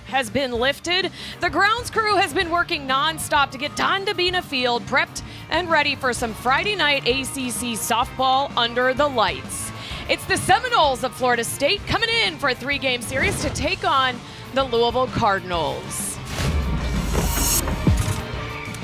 has been lifted. The grounds crew has been working nonstop to get Don Dabena Field prepped and ready for some Friday night ACC softball under the lights. It's the Seminoles of Florida State coming in for a 3-game series to take on the Louisville Cardinals.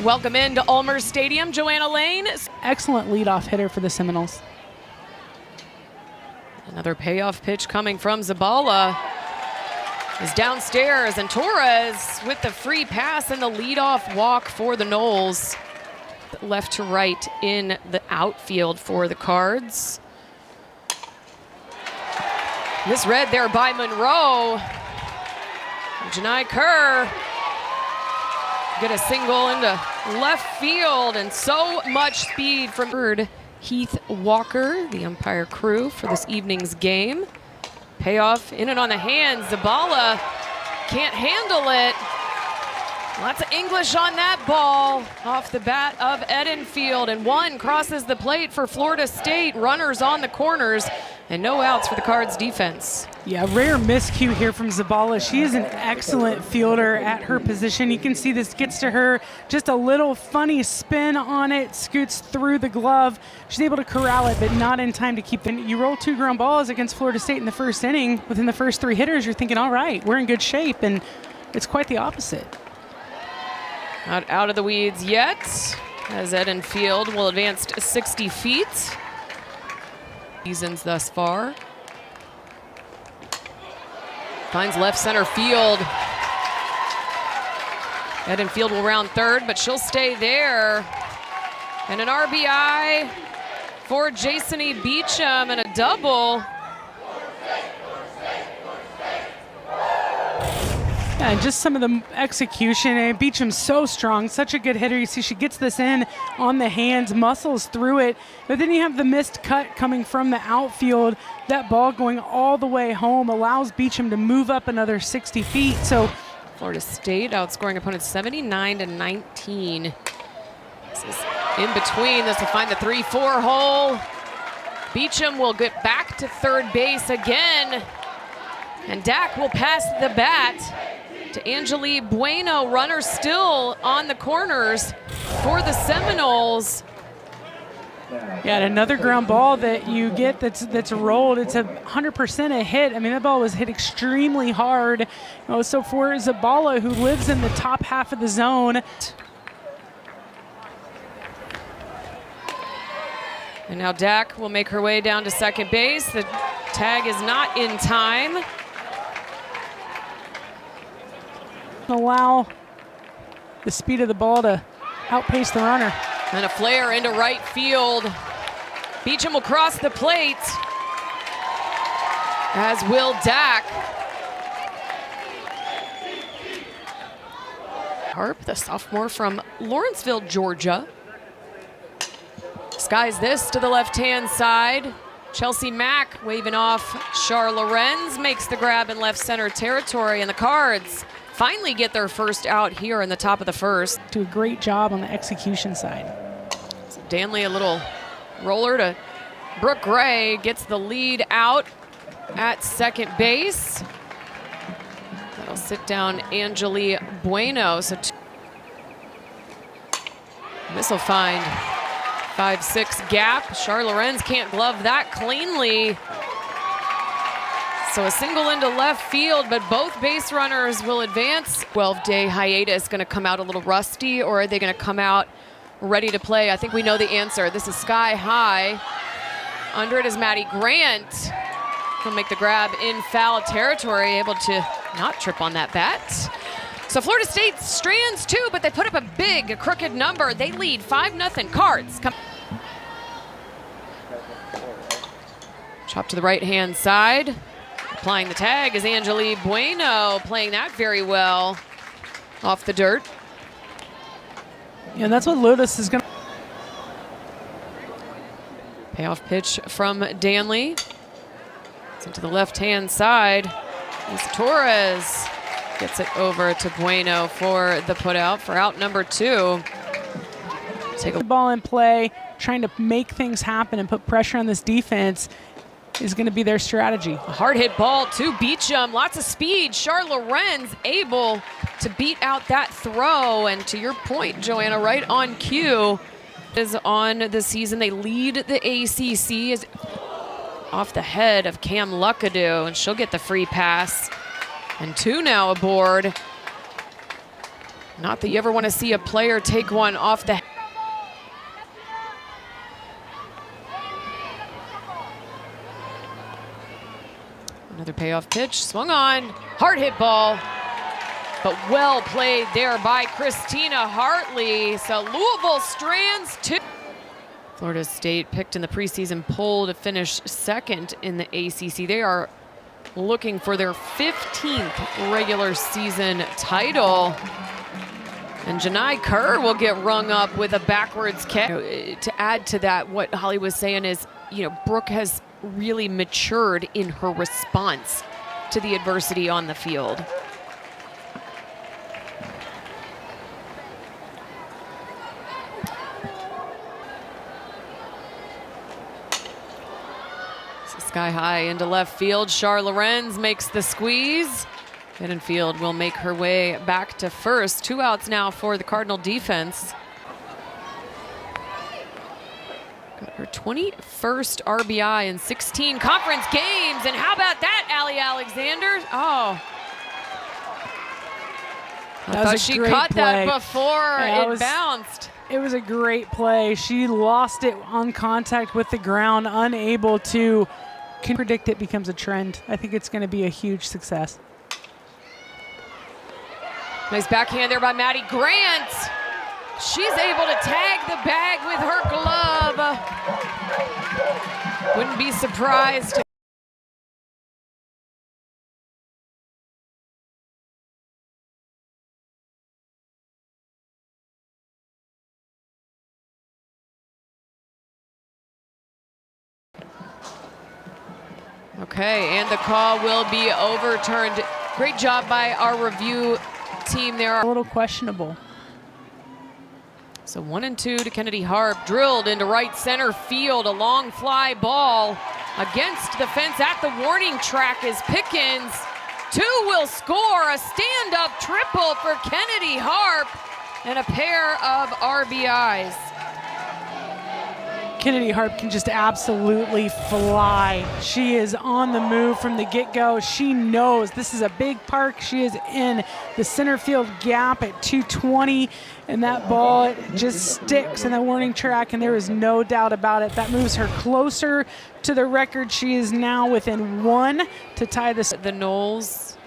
Welcome into Ulmer Stadium, Joanna Lane. Excellent leadoff hitter for the Seminoles. Another payoff pitch coming from Zabala. Is downstairs, and Torres with the free pass and the leadoff walk for the Noles. Left to right in the outfield for the Cards. Misread there by Monroe. Janai Kerr get a single into left field, and so much speed from third. Heath Walker, the umpire crew for this evening's game. Payoff in and on the hands. Zabala can't handle it. Lots of English on that ball off the bat of Edenfield, and one crosses the plate for Florida State. Runners on the corners and no outs for the Cards defense. Yeah, rare miscue here from Zabala. She is an excellent fielder at her position. You can see this gets to her, just a little funny spin on it, scoots through the glove. She's able to corral it, but not in time to keep it. You roll 2 ground balls against Florida State in the first inning. Within the first 3 hitters, you're thinking, all right, we're in good shape, and it's quite the opposite. Not out of the weeds yet, as Edenfield will advance 60 feet. Seasons thus far. Finds left center field. Edenfield will round third, but she'll stay there. And an RBI for Jason E. Beecham, and a double. Yeah, just some of the execution, and Beecham's so strong, such a good hitter. You see she gets this in on the hands, muscles through it, but then you have the missed cut coming from the outfield. That ball going all the way home allows Beecham to move up another 60 feet. So Florida State outscoring opponents 79-19. This is in between. This will find the 3-4 hole. Beecham will get back to third base again, and Dak will pass the bat to Angeli Bueno. Runner still on the corners for the Seminoles. Yeah, and another ground ball that you get that's rolled. It's 100% a hit. I mean, that ball was hit extremely hard. So for Zabala, who lives in the top half of the zone. And now Dak will make her way down to second base. The tag is not in time. Allow the speed of the ball to outpace the runner. And a flare into right field. Beecham will cross the plate, as will Dak. Harp, the sophomore from Lawrenceville, Georgia. Skies this to the left-hand side. Chelsea Mack waving off Char Lorenz, makes the grab in left center territory, and the Cards finally get their first out here in the top of the first. Do a great job on the execution side. So Danley, a little roller to Brooke Gray, gets the lead out at second base. That'll sit down Angeli Bueno. So this will find 5-6 gap. Char Lorenz can't glove that cleanly. So a single into left field, but both base runners will advance. 12-day hiatus going to come out a little rusty, or are they going to come out ready to play? I think we know the answer. This is sky high. Under it is Maddie Grant. He'll make the grab in foul territory, able to not trip on that bat. So Florida State strands 2, but they put up a big crooked number. They lead 5-0. Cards come. Chop to the right-hand side. Applying the tag is Angeli Bueno, playing that very well off the dirt. Yeah, and that's what Lotus is going to. Payoff pitch from Danley. It's into the left-hand side. Torres gets it over to Bueno for the putout for out number 2. Take the ball in play, trying to make things happen and put pressure on this defense. is going to be their strategy. A hard hit ball to Beecham, lots of speed. Char Lorenz able to beat out that throw, and to your point, Joanna, right on cue. Is on the season. They lead the ACC is off the head of Cam Luckadoo, and she'll get the free pass. And 2 now aboard. Not that you ever want to see a player take one off the head. Another payoff pitch, swung on, hard hit ball, but well played there by Christina Hartley. So Louisville strands 2. Florida State picked in the preseason poll to finish 2nd in the ACC. They are looking for their 15th regular season title. And Janai Kerr will get rung up with a backwards kick. To add to that, what Holly was saying is, Brooke has really matured in her response to the adversity on the field. Sky high into left field. Char Lorenz makes the squeeze. Field will make her way back to first. 2 outs now for the Cardinal defense. Got her 21st RBI in 16 conference games. And how about that, Allie Alexander? Oh. I thought she caught that before it bounced. It was a great play. She lost it on contact with the ground, unable to predict it becomes a trend. I think it's going to be a huge success. Nice backhand there by Maddie Grant. She's able to tag the bag with her glove. Wouldn't be surprised. Okay, and the call will be overturned. Great job by our review team there. A little questionable. So 1-2 to Kennedy Harp, drilled into right center field. A long fly ball against the fence at the warning track is Pickens. 2 will score, a stand-up triple for Kennedy Harp, and a pair of RBIs. Kennedy Harp can just absolutely fly. She is on the move from the get-go. She knows this is a big park. She is in the center field gap at 220, and that ball just sticks in the warning track, and there is no doubt about it. That moves her closer to the record. She is now within 1 to tie this. The Knowles.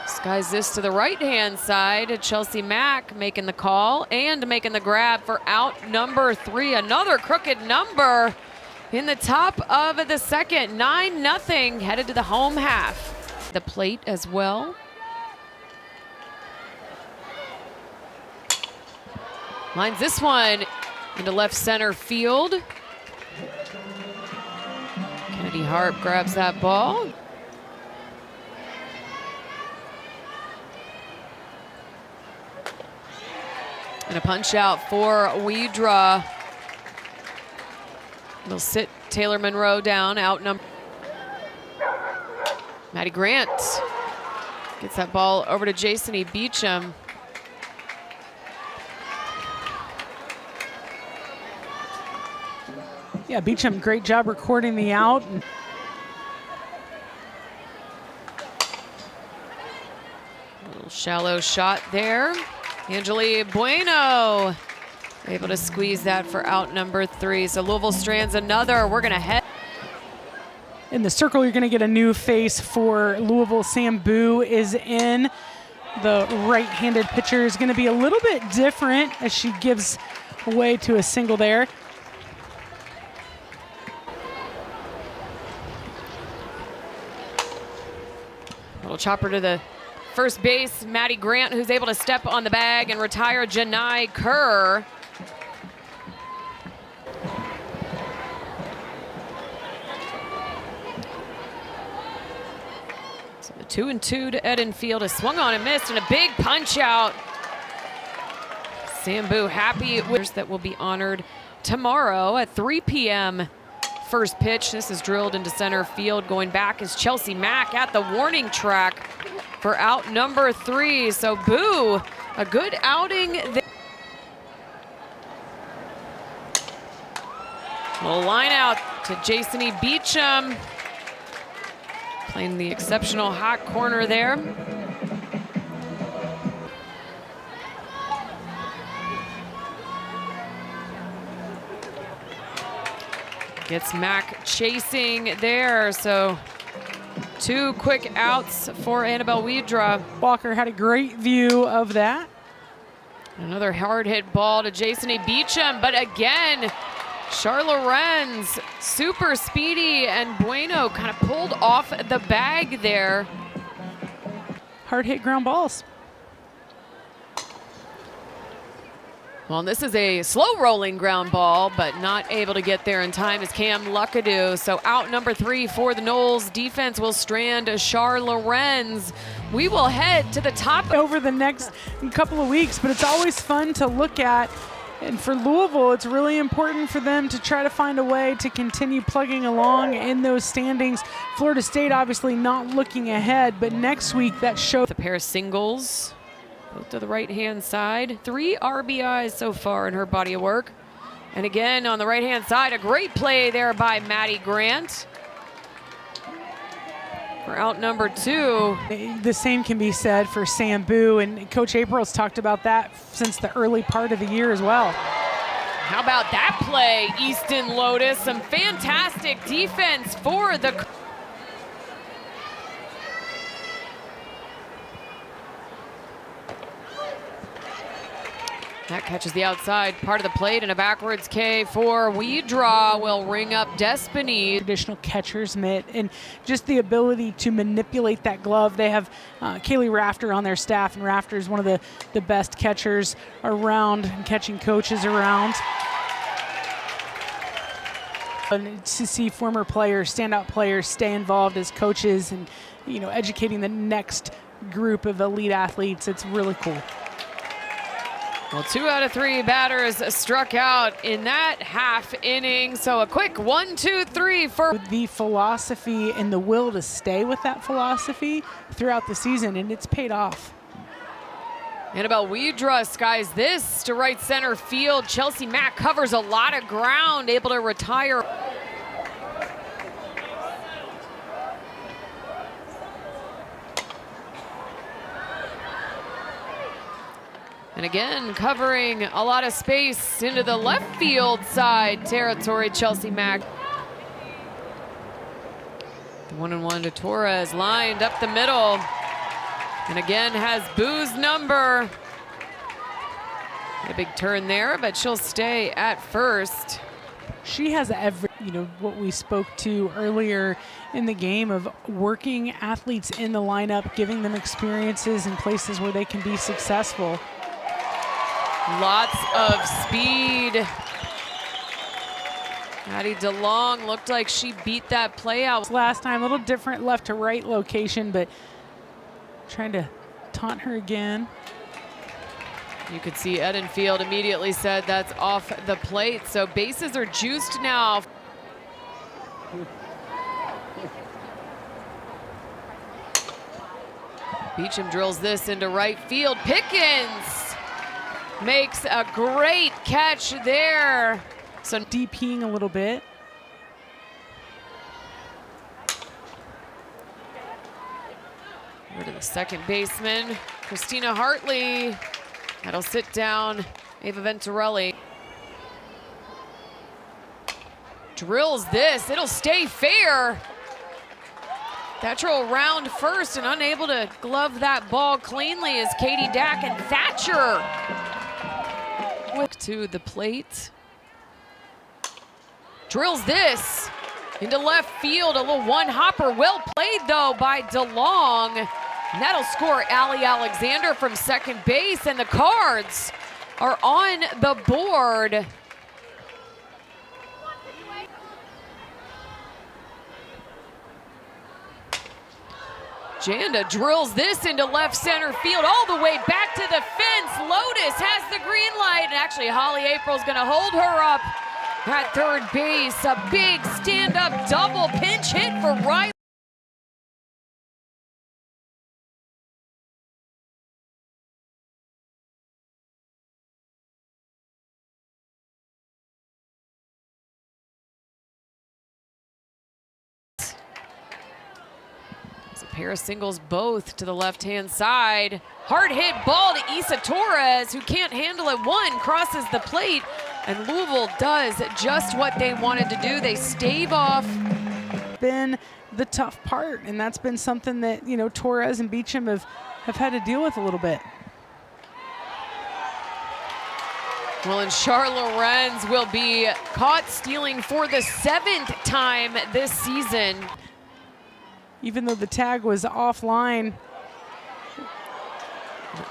Skies this to the right-hand side. Chelsea Mack making the call and making the grab for out number 3. Another crooked number in the top of the second. 9-0 headed to the home half. The plate as well. Lines this one into left center field. Kennedy Harp grabs that ball. And a punch out for Weidra. They'll sit Taylor Monroe down, out number. Maddie Grant gets that ball over to Jason E. Beecham. Yeah, Beecham, great job recording the out. A little shallow shot there. Angeli Bueno able to squeeze that for out number 3. So Louisville strands another. We're going to head. In the circle, you're going to get a new face for Louisville. Sam Boo is in. The right-handed pitcher is going to be a little bit different as she gives way to a single there. Little chopper to the first base, Maddie Grant, who's able to step on the bag and retire Janai Kerr. So the 2-2 to Edenfield is swung on and missed, and a big punch out. Sambu happy with that will be honored tomorrow at 3 p.m. First pitch. This is drilled into center field. Going back is Chelsea Mack at the warning track for out number 3. So Boo, a good outing there. Little line out to Jason E. Beecham. Playing the exceptional hot corner there. Gets Mack chasing there, so 2 quick outs for Annabelle Wiedra. Walker had a great view of that. Another hard hit ball to Jason E. Beecham, but again, Charlotte Lorenz, super speedy, and Bueno kind of pulled off the bag there. Hard hit ground balls. Well, this is a slow rolling ground ball, but not able to get there in time is Cam Luckadoo. So out number 3 for the Noles. Defense will strand Char Lorenz. We will head to the top over the next couple of weeks, but it's always fun to look at. And for Louisville, it's really important for them to try to find a way to continue plugging along in those standings. Florida State obviously not looking ahead, but next week that shows. The pair of singles. Both to the right-hand side. 3 RBIs so far in her body of work. And again, on the right-hand side, a great play there by Maddie Grant. For out number 2. The same can be said for Sam Boo, and Coach April's talked about that since the early part of the year as well. How about that play, Easton Lotus? Some fantastic defense for the... That catches the outside part of the plate, and a backwards K for Wiedra will ring up Despiny. Traditional catcher's mitt, and just the ability to manipulate that glove. They have Kaylee Rafter on their staff, and Rafter is one of the best catchers around and catching coaches around. And to see former players, standout players, stay involved as coaches and, you know, educating the next group of elite athletes, it's really cool. Well, 2 out of 3 batters struck out in that half inning. So a quick 1, 2, 3 for the philosophy and the will to stay with that philosophy throughout the season, and it's paid off. Annabelle Wiedra skies this to right center field. Chelsea Mack covers a lot of ground, able to retire. And again, covering a lot of space into the left field side territory, Chelsea Mack. The 1-1 to Torres, lined up the middle. And again, has Boo's number. A big turn there, but she'll stay at first. She has every, you know, what we spoke to earlier in the game of working athletes in the lineup, giving them experiences in places where they can be successful. Lots of speed. Addie DeLong looked like she beat that play out. Last time, a little different left to right location, but trying to taunt her again. You could see Edenfield immediately said that's off the plate. So bases are juiced now. Beecham drills this into right field. Pickens makes a great catch there. So DPing a little bit. Over to the second baseman, Christina Hartley. That'll sit down Ava Venturelli. Drills this, it'll stay fair. Thatcher around first and unable to glove that ball cleanly is Katie Dack, and Thatcher to the plate. Drills this into left field, a little one-hopper. Well played, though, by DeLong. And that'll score Allie Alexander from second base, and the Cards are on the board. Janda drills this into left center field, all the way back to the fence. Lotus has the green light, and actually Holly April's gonna hold her up at third base. A big stand-up double pinch hit for Riley. A pair of singles both to the left-hand side. Hard hit ball to Isa Torres, who can't handle it. One crosses the plate, and Louisville does just what they wanted to do. They stave off. Been the tough part, and that's been something that, you know, Torres and Beecham have had to deal with a little bit. Well, and Charles Lorenz will be caught stealing for the 7th time this season. Even though the tag was offline.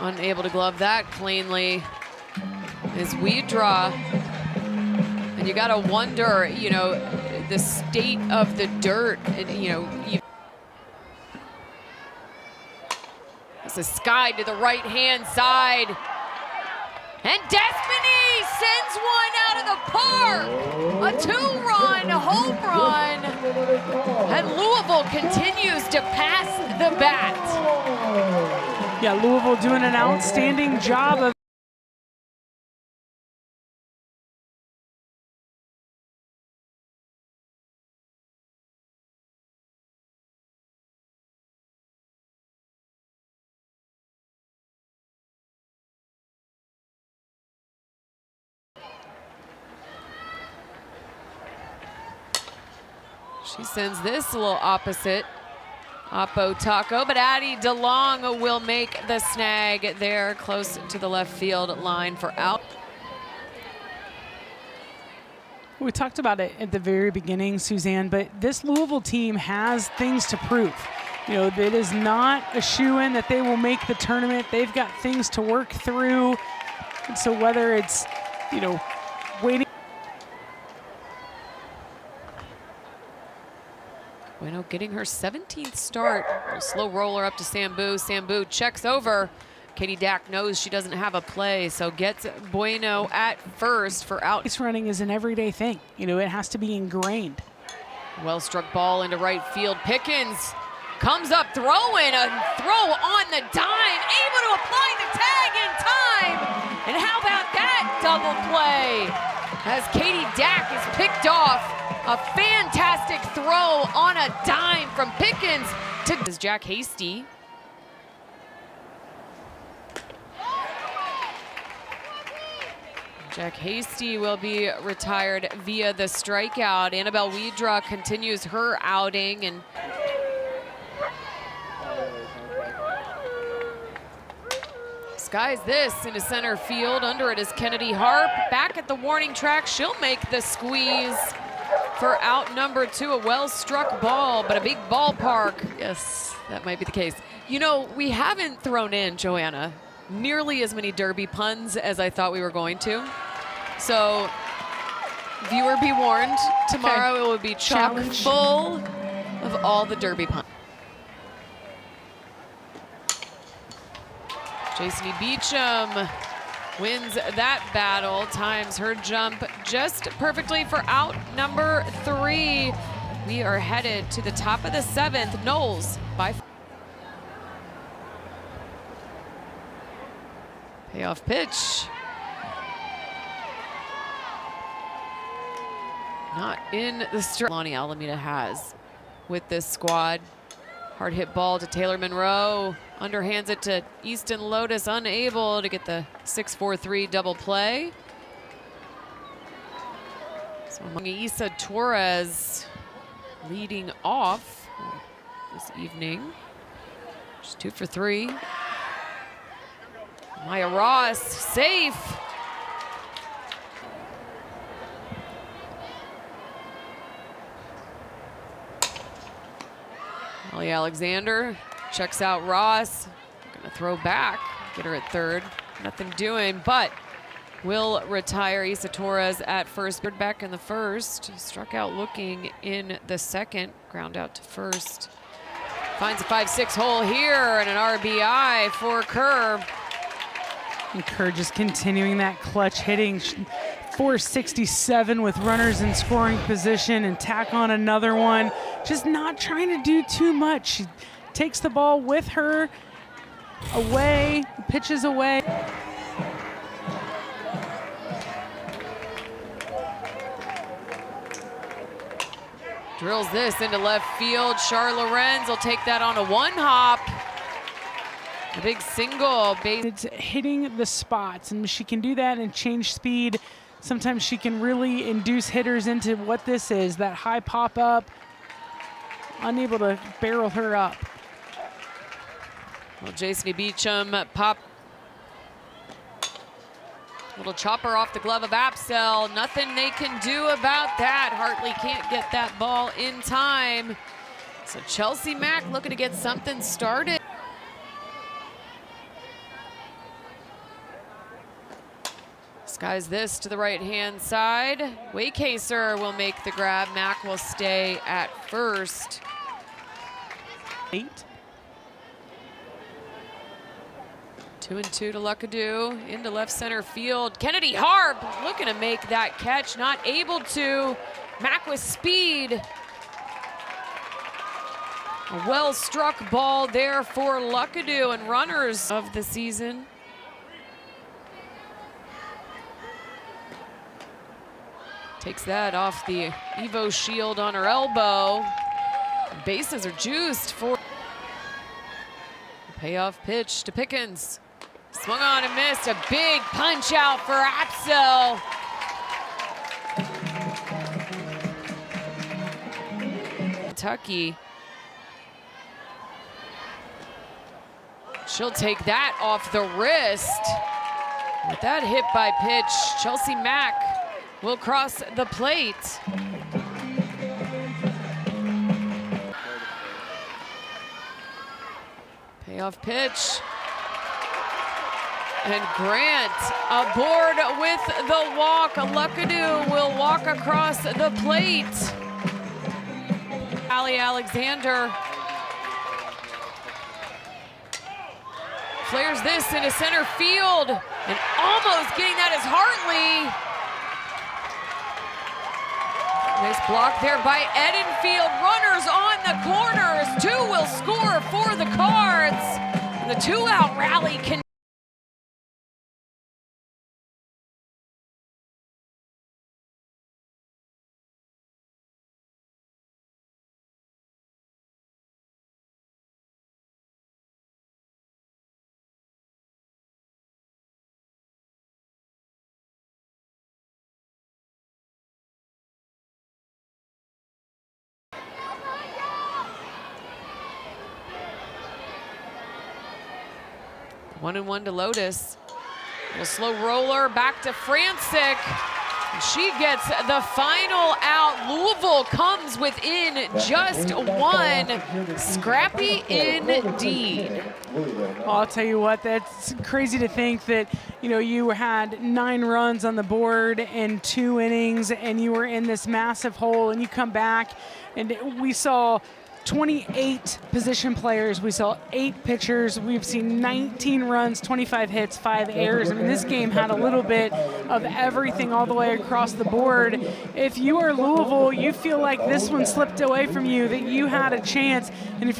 Unable to glove that cleanly is Wiedra. And you gotta wonder, you know, the state of the dirt, and, you know, it's a sky to the right-hand side. And Despiny sends one out of the park. A 2-run home run. And Louisville continues to pass the bat. Yeah, Louisville doing an outstanding job of She sends this a little opposite. Oppo Taco, but Addie DeLong will make the snag there close to the left field line for out. We talked about it at the very beginning, Suzanne, but this Louisville team has things to prove. You know, it is not a shoo-in that they will make the tournament. They've got things to work through. And so whether it's, you know, waiting. Bueno getting her 17th start. A slow roller up to Sambu. Sambu checks over. Katie Dack knows she doesn't have a play, so gets Bueno at first for out. Base running is an everyday thing. You know, it has to be ingrained. Well struck ball into right field. Pickens comes up throwing, a throw on the dime, able to apply the tag in time. And how about that double play? As Katie Dack is picked off. A fantastic throw on a dime from Pickens to Jack Hasty. Jack Hasty will be retired via the strikeout. Annabelle Wiedra continues her outing, and skies this into center field. Under it is Kennedy Harp. Back at the warning track, she'll make the squeeze for out number 2, a well-struck ball, but a big ballpark. Yes, that might be the case. You know, we haven't thrown in, Joanna, nearly as many Derby puns as I thought we were going to. So, viewer be warned, tomorrow it will be chock full of all the Derby puns. Jason Beecham wins that battle, times her jump just perfectly for out number 3. We are headed to the top of the 7th. Knowles by payoff pitch. Not in the strike Lonnie Alameda has with this squad. Hard hit ball to Taylor Monroe. Underhands it to Easton Lotus, unable to get the 6-4-3 double play. So Isa Torres leading off this evening. Just 2 for 3. Maya Ross safe. Ellie Alexander checks out Ross. Gonna throw back, get her at third. Nothing doing, but will retire Isa Torres at first. Back in the first, struck out looking in the second. Ground out to first. Finds a 5-6 hole here and an RBI for Kerr. And Kerr just continuing that clutch hitting. 467 with runners in scoring position and tack on another one. Just not trying to do too much. She takes the ball with her away, pitches away. Drills this into left field. Char Lorenz will take that on a one hop. A big single. It's hitting the spots, and she can do that and change speed. Sometimes she can really induce hitters into what this is, that high pop up, unable to barrel her up. Well, Jason Beecham pop. Little chopper off the glove of Apsell. Nothing they can do about that. Hartley can't get that ball in time. So Chelsea Mack looking to get something started. Skies this to the right-hand side. Waycaser will make the grab. Mack will stay at first. 8. 2-2 to Luckadoo into left center field. Kennedy Harp looking to make that catch, not able to. Mack with speed. A well-struck ball there for Luckadoo and runners of the season. Takes that off the Evo shield on her elbow. Bases are juiced for payoff pitch to Pickens. Swung on and missed. A big punch out for Apsell. Kentucky. She'll take that off the wrist. With that hit by pitch, Chelsea Mack will cross the plate. Payoff pitch. And Grant aboard with the walk. Luckadoo will walk across the plate. Ali Alexander flares this into center field and almost getting that is Hartley. Nice block there by Edenfield. Runners on the corners. 2 will score for the Cards. And the 2-out rally can. One and one to Lotus. A slow roller back to Francic. She gets the final out. Louisville comes within just one. Scrappy indeed. I'll tell you what, that's crazy to think that, you had 9 runs on the board in 2 innings and you were in this massive hole and you come back and we saw 28 position players. We saw 8 pitchers. We've seen 19 runs, 25 hits, 5 errors. I mean, this game had a little bit of everything all the way across the board. If you are Louisville, you feel like this one slipped away from you, that you had a chance. And if